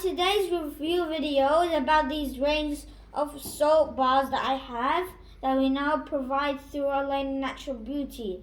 today's review video is about these range of soap bars that I have that we now provide through Alaina Natural Beauty.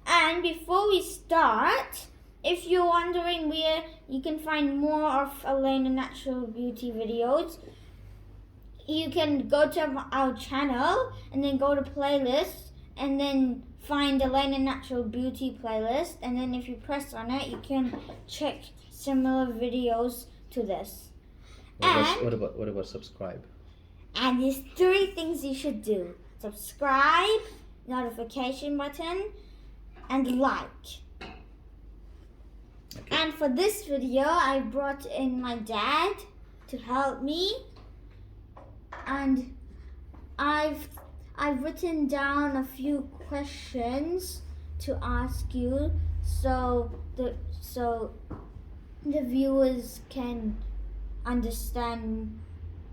And before we start, if you're wondering where you can find more of Alaina Natural Beauty videos, you can go to our channel and then go to playlist and then find Alaina Natural Beauty playlist, and then if you press on it, you can check similar videos to this. What about subscribe? And there's 3 things you should do: subscribe, notification button, and like. Okay. And for this video, I brought in my dad to help me, and I've written down a few questions to ask you, so the viewers can understand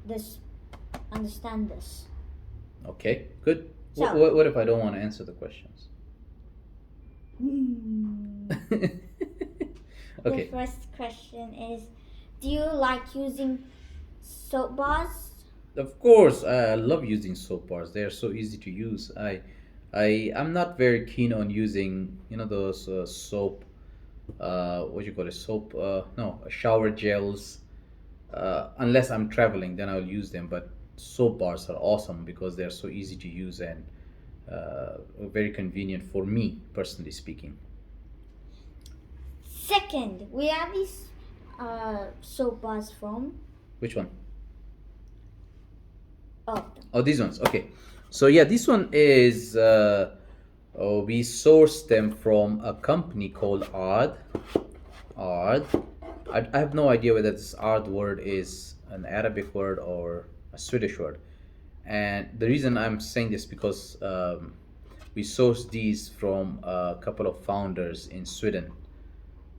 this. Okay, good. So- What if I don't want to answer the questions? Okay. The first question is, do you like using soap bars? Of course, I love using soap bars. They are so easy to use. I'm not very keen on using, those soap. What do you call it? Soap? No, shower gels. Unless I'm traveling, then I'll use them. But soap bars are awesome because they're so easy to use and very convenient for me, personally speaking. Second, we have these soap bars from. Which one? Oh, These ones. Okay. So yeah, this one is we sourced them from a company called Aard. I have no idea whether this Aard word is an Arabic word or a Swedish word. And the reason I'm saying this because we sourced these from a couple of founders in Sweden.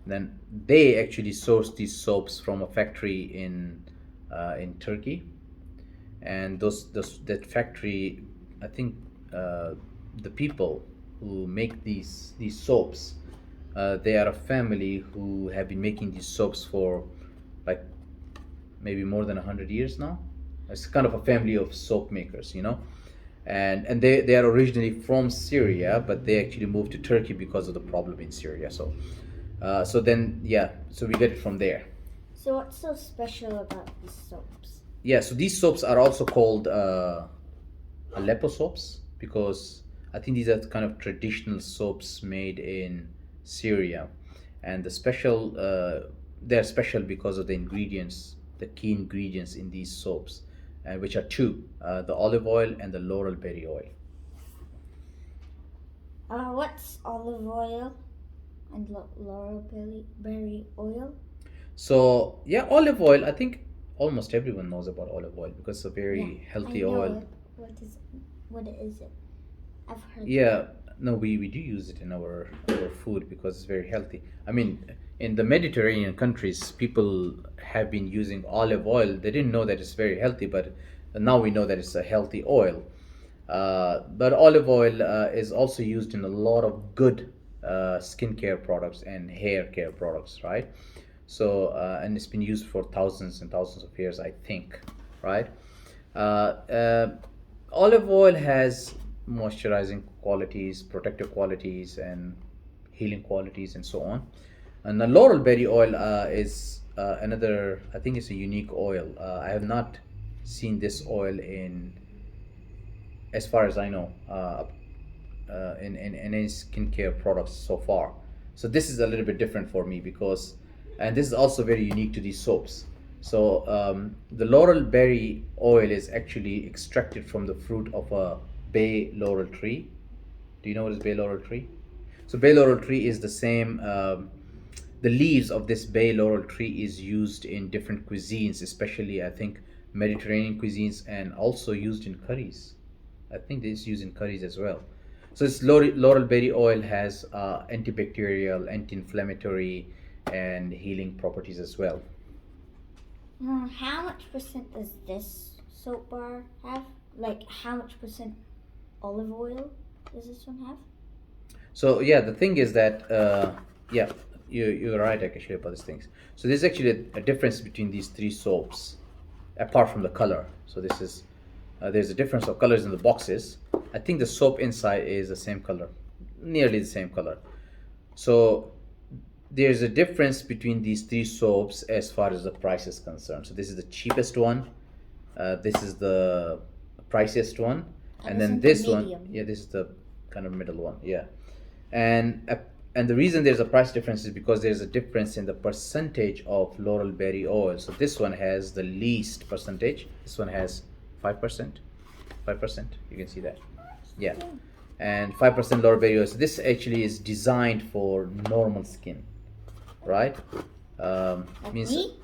Then they actually sourced these soaps from a factory in Turkey. And that factory, I think the people who make these soaps, they are a family who have been making these soaps for like maybe more than 100 years now. It's kind of a family of soap makers, and they are originally from Syria, but they actually moved to Turkey because of the problem in Syria. So so we get it from there. so what's so special about these soaps? Yeah, so these soaps are also called Aleppo Soaps because I think these are kind of traditional soaps made in Syria, and they're special because of the ingredients, the key ingredients in these soaps, which are 2: the olive oil and the Laurel Berry Oil. What's olive oil and Laurel Berry Oil? So yeah, olive oil. I think almost everyone knows about olive oil because it's a very healthy I know oil. it. What is it? I've heard. Yeah, no, we do use it in our food because it's very healthy. I mean, in the Mediterranean countries, people have been using olive oil. They didn't know that it's very healthy, but now we know that it's a healthy oil. But olive oil is also used in a lot of good skincare products and hair care products, right? So, and it's been used for thousands and thousands of years, I think, right? Olive oil has moisturizing qualities, protective qualities, and healing qualities, and so on. And the Laurel Berry Oil is another, I think it's a unique oil. I have not seen this oil as far as I know, in any skincare products so far. So this is a little bit different for me and this is also very unique to these soaps. So the Laurel Berry Oil is actually extracted from the fruit of a bay laurel tree. Do you know what is bay laurel tree? So bay laurel tree is the same. The leaves of this bay laurel tree is used in different cuisines, especially I think Mediterranean cuisines, and also used in curries. I think this is used in curries as well. So this Laurel Berry Oil has antibacterial, anti-inflammatory, and healing properties as well. How much percent does this soap bar have? Like, how much percent olive oil does this one have? So yeah, the thing is that you're right actually about these things. So there's actually a difference between these three soaps, apart from the color. So this is there's a difference of colors in the boxes. I think the soap inside is the same color, nearly the same color. So there's a difference between these three soaps as far as the price is concerned. So this is the cheapest one, this is the priciest one, and then this one, yeah, this is the kind of middle one, yeah. And the reason there's a price difference is because there's a difference in the percentage of Laurel Berry Oil. So this one has the least percentage, this one has 5%. You can see that, yeah. And 5% Laurel Berry Oil. So this actually is designed for normal skin, right? Means Me?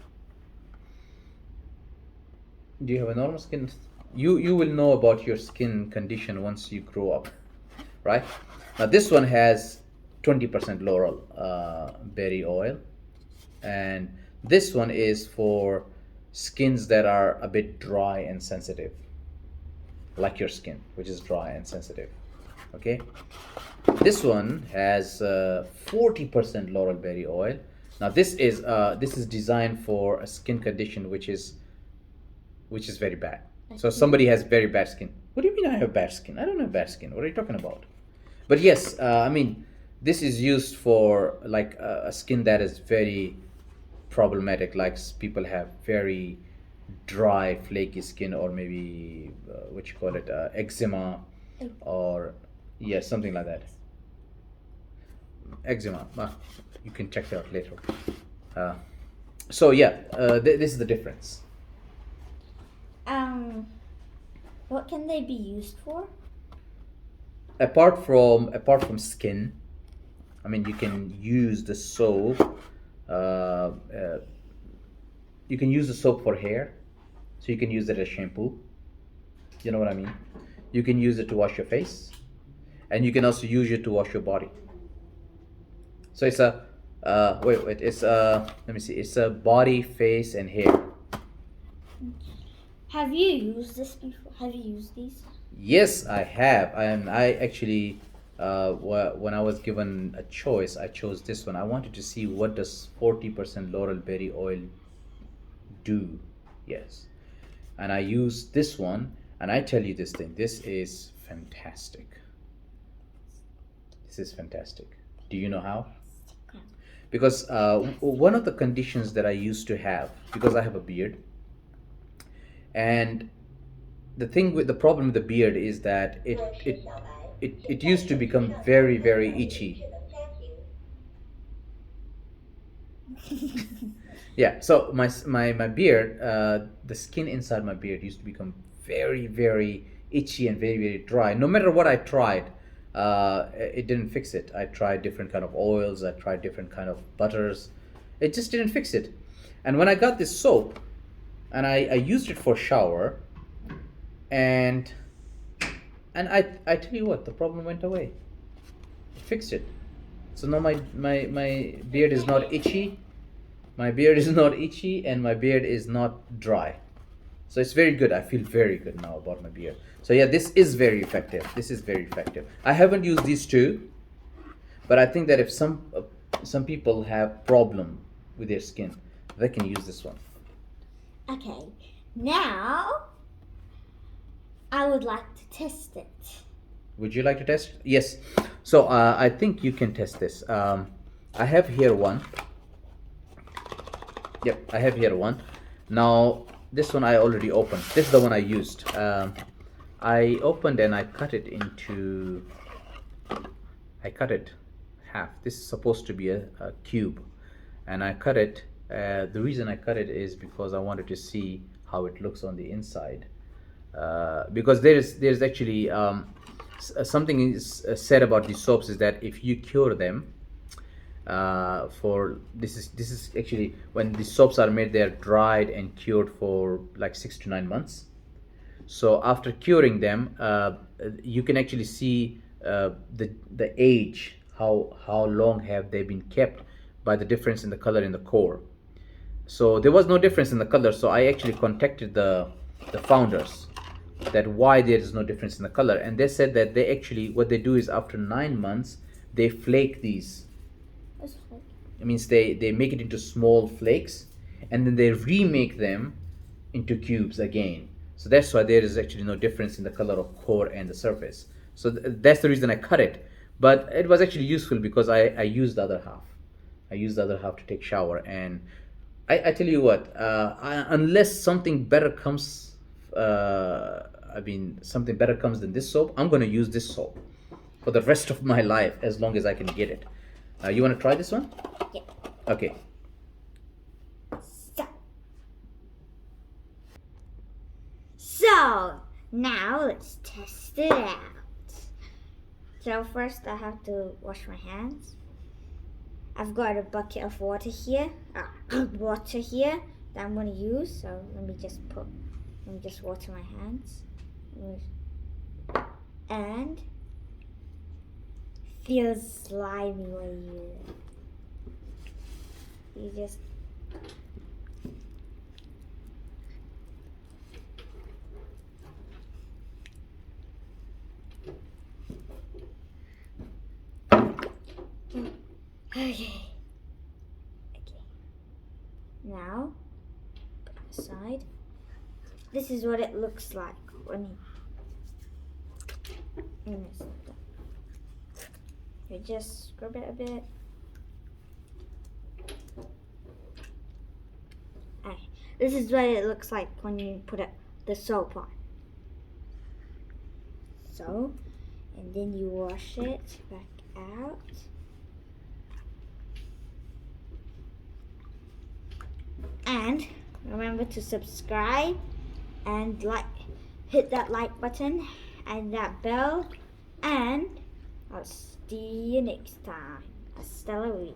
do you have a normal skin? You will know about your skin condition once you grow up, right? Now this one has 20% Laurel Berry Oil, and this one is for skins that are a bit dry and sensitive, like your skin, which is dry and sensitive. Okay, this one has 40% Laurel Berry Oil. Now this is designed for a skin condition which is very bad. So somebody has very bad skin. What do you mean I have bad skin? I don't have bad skin. What are you talking about? But yes, I mean, this is used for like a skin that is very problematic, like people have very dry, flaky skin, or maybe what you call it, eczema, or yeah, something like that. Eczema. You can check that out later. So yeah, this is the difference. What can they be used for? Apart from skin, I mean, you can use the soap. You can use the soap for hair, so you can use it as shampoo. You know what I mean? You can use it to wash your face, and you can also use it to wash your body. So it's a wait, it's let me see, it's a body, face, and hair. Have you used this before? Have you used these? Yes, I have, and I actually, when I was given a choice, I chose this one. I wanted to see what does 40% Laurel Berry Oil do. Yes, and I used this one, and I tell you this thing. This is fantastic. This is fantastic. Do you know how? Because one of the conditions that I used to have, because I have a beard, and the problem with the beard is that it used to become very, very itchy. Yeah, so my beard, the skin inside my beard used to become very, very itchy and very, very dry. No matter what I tried, it didn't fix it. I tried different kind of oils, I tried different kind of butters, it just didn't fix it. And when I got this soap and I used it for shower, and I tell you what, the problem went away. It fixed it. So now my beard is not itchy. My beard is not itchy, and my beard is not dry. So it's very good. I feel very good now about my beard. So yeah, this is very effective. This is very effective. I haven't used these two, but I think that if some people have problem with their skin, they can use this one. Okay, now I would like to test it. Would you like to test? Yes. So I think you can test this. I have here one. Yep, I have here one. Now this one I already opened. This is the one I used. I opened and I cut it into. I cut it half. This is supposed to be a cube, and I cut it. The reason I cut it is because I wanted to see how it looks on the inside. Because there's actually something is said about these soaps is that if you cure them, for this is actually when the soaps are made, they're dried and cured for like 6 to 9 months. So after curing them, you can actually see the age, how long have they been kept, by the difference in the color in the core. So there was no difference in the color, so I actually contacted the founders that why there is no difference in the color, and they said that they actually, what they do is after 9 months they flake these. It means they make it into small flakes, and then they remake them into cubes again. So that's why there is actually no difference in the color of core and the surface. So that's the reason I cut it. But it was actually useful because I used the other half. I used the other half to take shower. And I tell you what, unless something better comes, something better comes than this soap, I'm going to use this soap for the rest of my life as long as I can get it. You want to try this one? Yeah. Okay. So now let's test it out. So first I have to wash my hands. I've got a bucket of water here, that I'm going to use. So let me just water my hands. And feels slimy when you just okay. Now put it aside. This is what it looks like when you just scrub it a bit. This is what it looks like when you put the soap on. So, and then you wash it back out. And remember to subscribe and hit that like button and that bell, and I'll see you next time. Hasta luego.